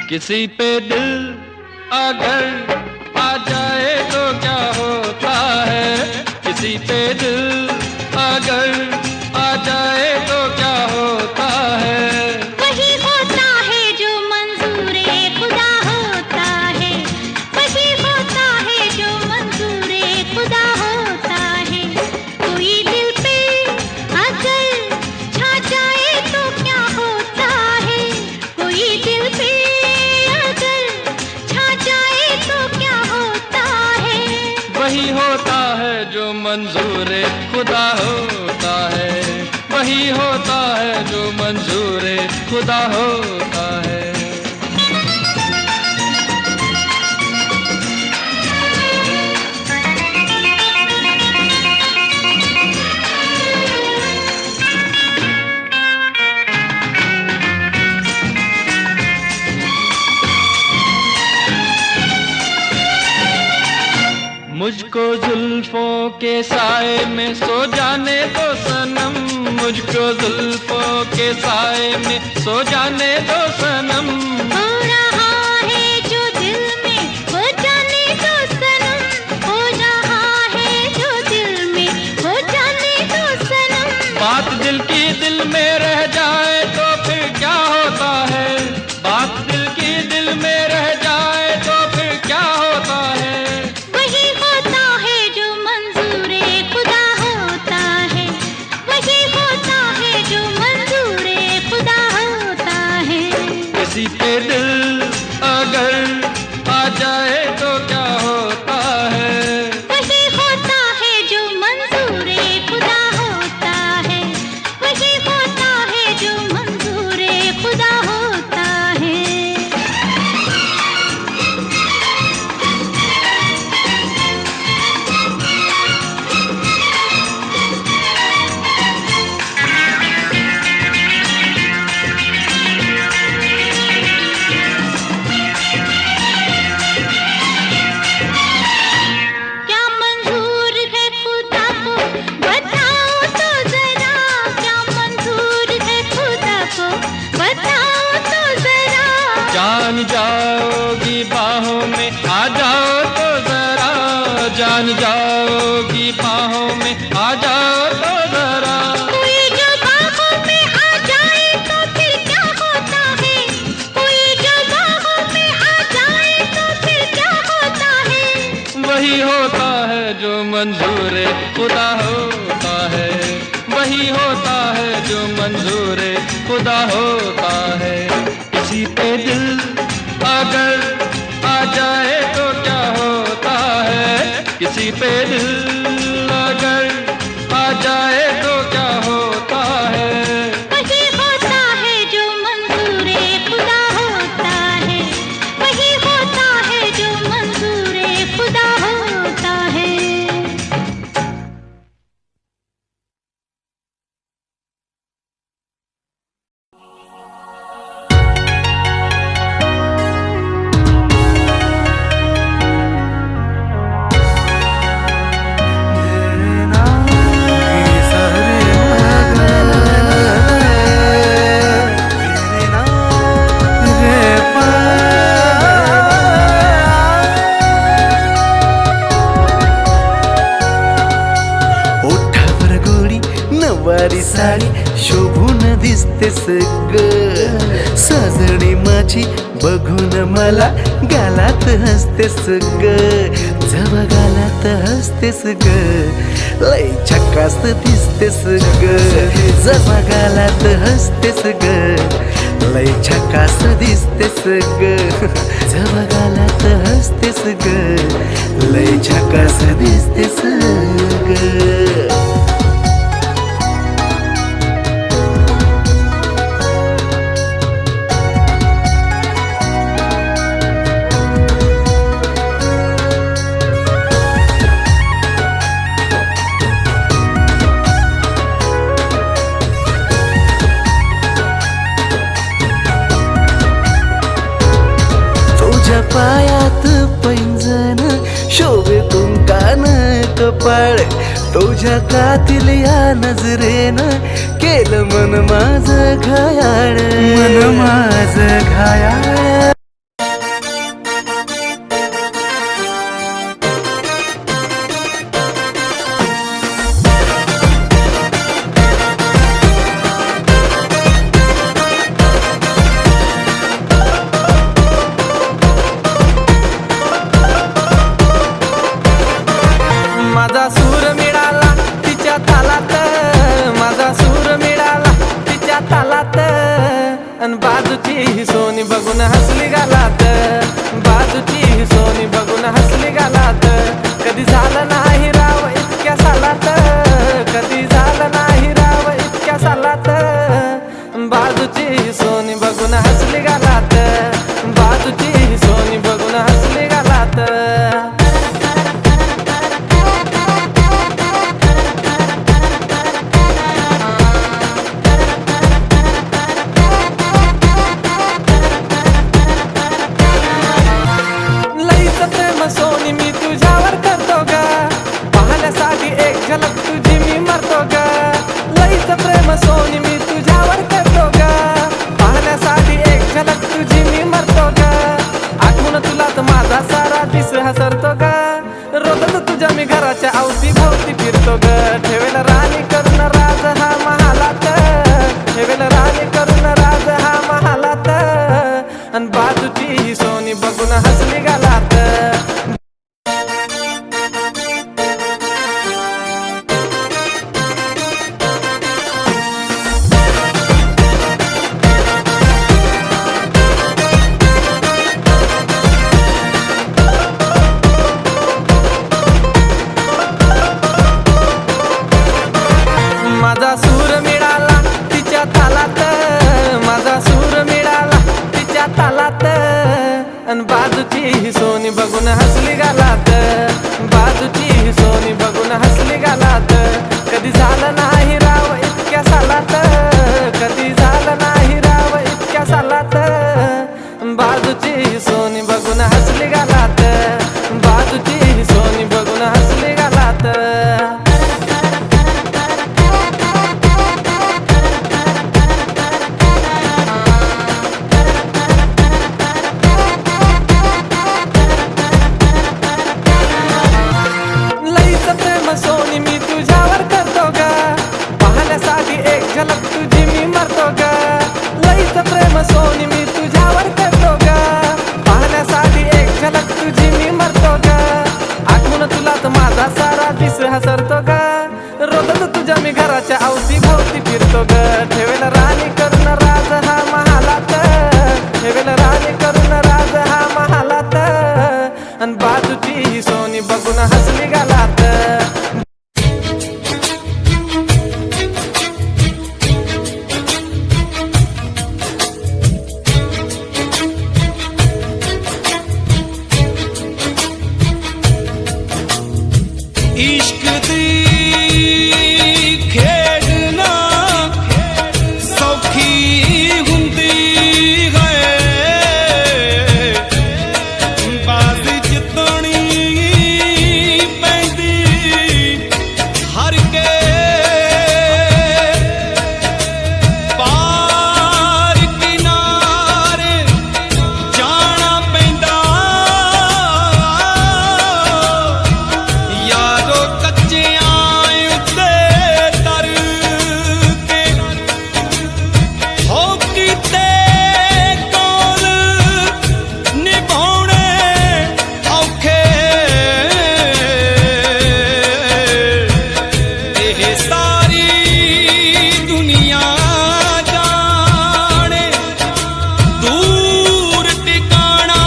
किसी पे दिल अगर आ जाए तो क्या होता है, किसी पे दिल अगर आ जाए तो क्या होता है। वही होता है जो मंजूरे खुदा होता है, वही होता है जो मंजूरे खुदा होता है। कोई दिल पे अगर छा जाए तो क्या होता है, कोई दिल पे अगर छा जाए तो क्या होता है। वही होता है जो मंजूरे खुदा होता है, वही होता है जो मंजूरे खुदा होता है। मुझको जुल्फों के साए में सो जाने दो सनम, मुझको जुल्फों के साए में सो जाने दो सनम। हो रहा है जो दिल में हो जाने दो सनम, हो रहा है जो दिल में हो जाने दो सनम। बात दिल की दिल में रह जाए तो फिर क्या होता है, बात दिल की दिल में रह जाए तो फिर क्या होता है। वही होता है जो मंजूरे खुदा होता है, वही होता है जो मंजूरे खुदा होता है। किसी पे दिल अगर आ जाए तो क्या होता है, वही होता है जो मंजूरे खुदा होता है, वही होता है जो मंजूरे खुदा होता है। क्या मंजूर है खुदा को बताओ तो जरा, क्या मंजूर है खुदा को बताओ तो जरा। जान जाओगी बाहों में आ जाओ तो जरा, जान जाओगी बाहों में आ जाओ तो जरा। कोई जो बाहों में आ जाए तो फिर क्या होता है, कोई जो बाहों में आ जाए तो फिर क्या होता है। वही होता है जो मंजूरे खुदा होता है, वही होता है जो मंजूरे खुदा होता है। किसी पे दिल अगर आ जाए तो क्या होता है, किसी पे दिल अगर आ जाए तो क्या होता है। वही होता है जो मंजूरे खुदा होता है, वही होता है जो मंजूरे खुदा होता है। ओठावर गोडी नवारी साडी शोभून दिसतेस ग, साजणी माझी बघून मला गालात हसतेस ग, जवा गालात हसतेस ग, लय झकास दिसतेस ग, जवा गालात हसतेस ग, लय झकास दिसतेस ग, जवा गालात हसतेस ग, लय झकास दिसतेस ग. तुझ्या पायात पैंजण शोभे तुंकान कपाळ, तुझ्या कातील या नजरेनं केलं मन माझं घायाळ, मन माझं घायाळ. अन बाजूची सोनी बघून हसली गालात, बाजूची सोनी बघून हसली गालात. कधी झालं नाही राव इतक्या सालात, कधी झालं नाही राव इतक्या सालात. बाजूची सोनी बघून हसली गालात, बाजूची सोनी बघून हसली गालात. लईच प्रेम सोनी मी तुझ्यावर करतो ग, पाहण्यासाठी एक झलक तुझी मी मरतो ग. लईच प्रेम सोनी मी तुझ्यावर करतो ग, पाहण्यासाठी एक झलक तुझी मी मरतो ग. आठवण तुला तर माझा सारा दिस हसरतो ग, रोजच तुझ्या मी घराच्या अवती भोवती फिरतो ग. ठेवेल राणी करून राज हा महालात, ठेवेल राणी करून राज हा महालात. अन बाजूची सोनी बघून हसली गालात. माझा सूर मिळाला तिच्या तालात, माझा सूर मिळाला तिच्या तालात. अन बाजूची सोनी बघून हसली गालात, बाजूची सोनी बघून हसली गालात. कधी झालं नाही राव इतक्या सालात, कधी झालं नाही राव इतक्या सालात. बाजूची सोनी बघून हसली गालात, बाजूची सोनी बघून हसली गालात. लईच प्रेम सोनी मी तुझ्यावर करतो ग, पाहण्यासाठी एक झलक तुझी मी मरतो ग. लईच प्रेम सोनी मी तुझ्यावर करतो ग, पाहण्यासाठी एक झलक तुझी मी मरतो ग. आठवण तुला तर माझा सारा दिस हसरतो ग, रोजच तुझ्या मी घराच्या अवती भोवती फिरतो ग. ठेवेल राणी करून राज हा महालात, ठेवेल राणी करून राज हा महालात. अन बाजूची सोनी बघून हसली गालात. इश्क दी खेड ना सौखी हुंदी है, बाज जितनी पैंदी हर के पार किनारे जाना पैंदा. यारो कच्चियां उत्ते तर के हो कीते कोल निभाउणे औखे. एह सारी दुनिया जाने दूर टिकाना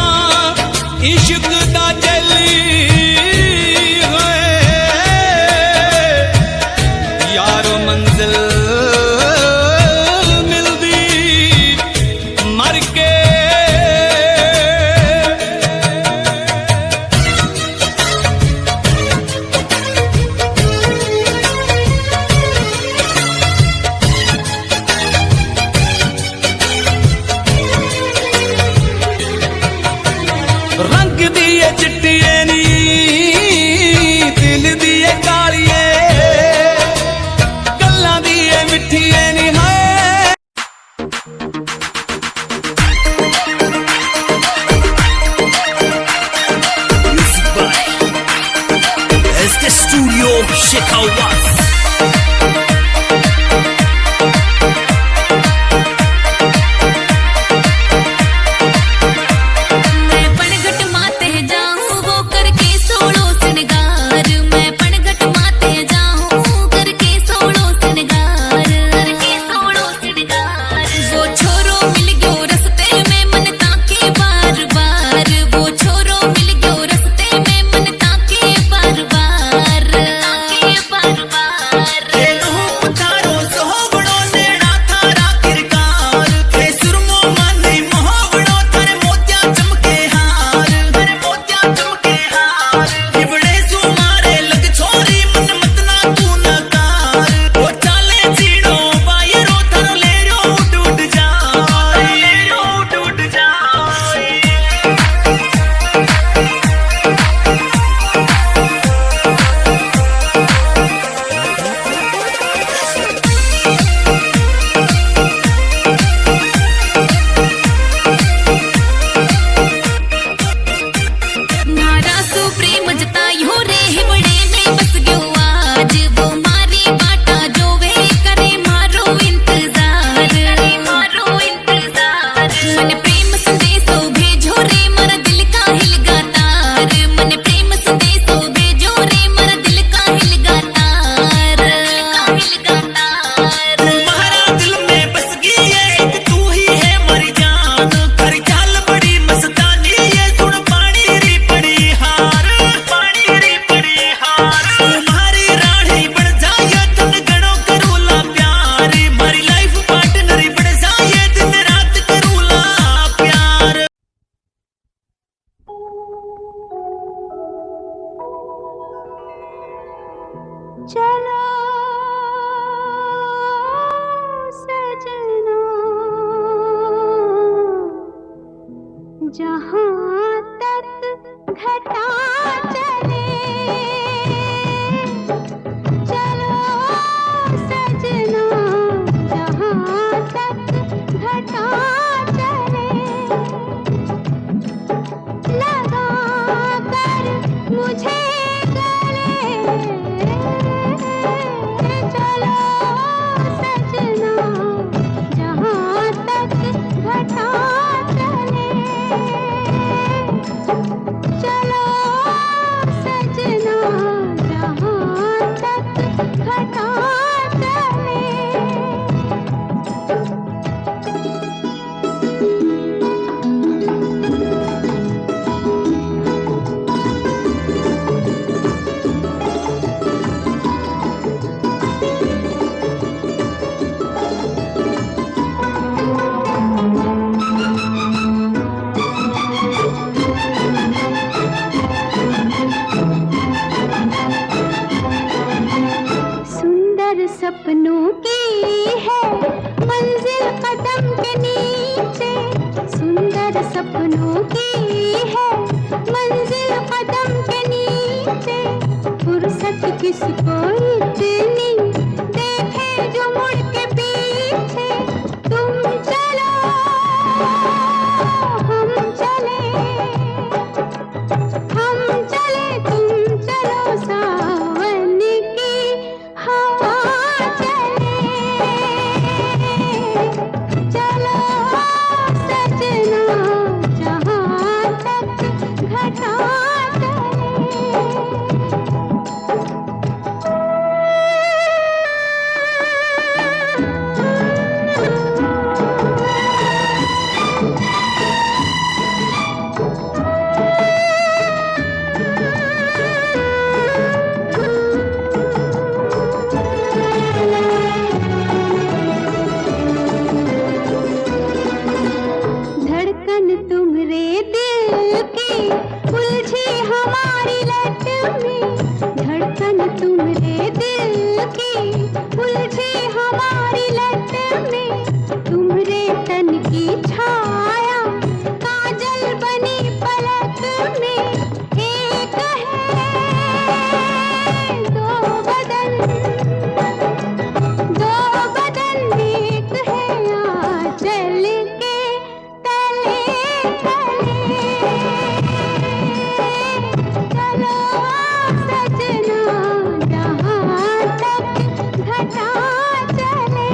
इश्क दा जली यारो मंजिल मिलदी मर के. रंग दिए चिट्टिए नी दिल दिए कालिए, गल्लां दिए मिठिए नी हाय. Music by SK Studio Shekhawat. मैं पनघट माते जाऊं वो करके सोलो सिंगार, मैं पनघट माते जाऊं करके सोलो सिंगार, करके सोलो सिंगार. वो छोरो मिल गया जहाँ तक घटा चले चलो सजना, जहाँ तक घटा चले लगा कर मुझे गले, चलो सजना जहाँ तक घटा चले, चलो सजना जहाँ तक घटा चले। सुंदर सपनों की है मंजिल कदम के नीचे, सुंदर सपनों की है मंजिल कदम के नीचे, फुर्सत किसको इतनी देखे जो मुड़ के पीछे, तुम चलो हम चले, हम चले तुम चलो, सावन की हवा चले, चलो सजना जहाँ तक घटा चले। धड़कन तुम्हारे दिल की उलझी हमारी लट में, धड़कन तुम्हारे दिल की उलझी हमारी लट में, तुम्हारे तन की छाया काजल बनी पलक में, एक है दो बदन, दो बदन एक है आंचल के तले तले, चलो सजना जहाँ तक घटा चले।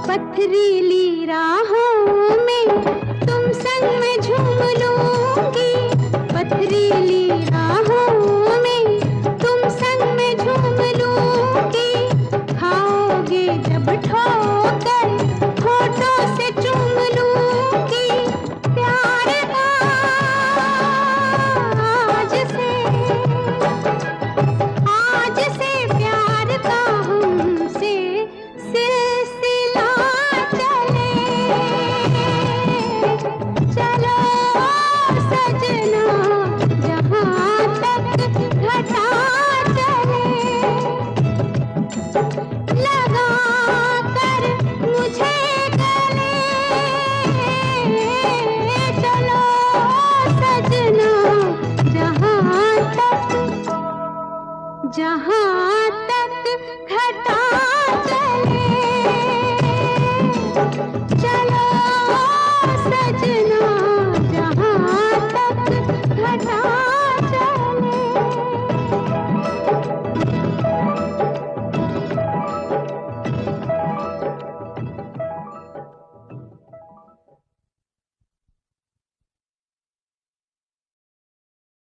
पथरीली राहों में तुम संग में झूम लूंगी, पथरीली राहों में तुम संग में झूम लूंगी, खाओगे जब ठोकर होठों से चूम लूंगी, प्यार का आज से प्यार का हमसे सिलसिला चले, चलो सजना जहाँ तक घटा चले, लगा कर मुझे गले, चलो सजना जहाँ तक घटा